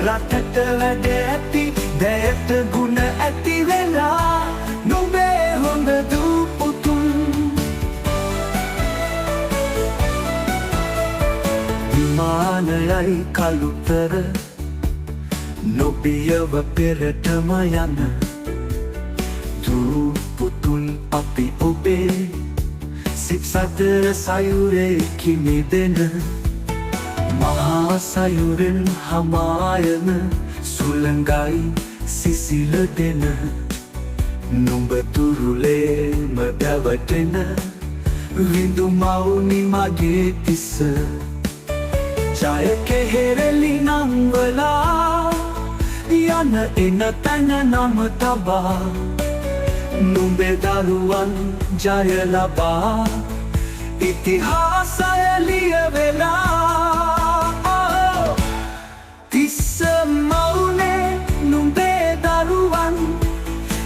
රටට වැඩ ඇති දැයට ගුණ ඇති වෙලා නුඹේ හොඳ දූ පුතුන් විමානයයි කළුතර නොබියව පෙරටම යන දූ පුතුන් අපි ඔබේ සිත් සතර සයුරේ කිමිදෙන මහා සයුරෙන් හමායන සුළඟයි සිසිල දෙන නුඹ තුරුලේම දැවටෙන විඳු මවුනි මගේ තිස්ස ජය කෙහෙරෙලි නංවලා යන එන තැන නම තබා නුඹේ දරුවන් ජය ලබා ඉතිහාසය ලියවෙලා තිස්ස මවුනේ නුඹේ දරුවන්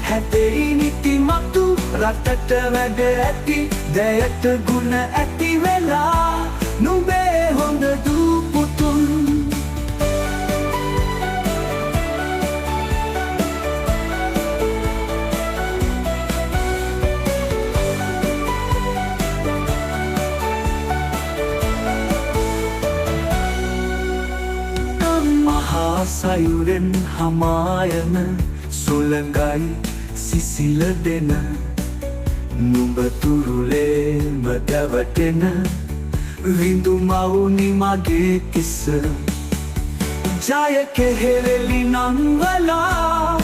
හැදෙයි නිතිමතු රටට වැඩ ඇති දැයට ගුණ ඇති වෙලා නුඹේ හොඳ දූ පුතුන් මහා සයුරෙන් හමායන සුළඟයි සිසිල දෙන නුඹ තුරුලේම දැවටෙන විඳු මවුනි මගේ කිස්ස ජය කෙහෙරෙලි නංවලා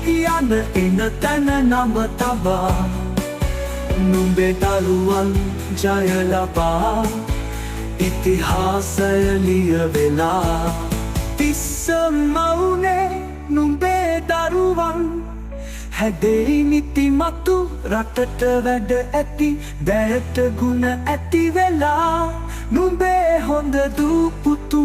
යන එන තැන නම තබා නුඹේ දරුවන් ජය ලබා ඉතිහාසය ලියවෙලා තිස්ස මවුනේ නුඹේ දරුවන් හැදෙයි නිතිමතු රටට වැඩ ඇති දැයට ගුණ ඇති වෙලා නුඹේ හොඳ දූ පුතු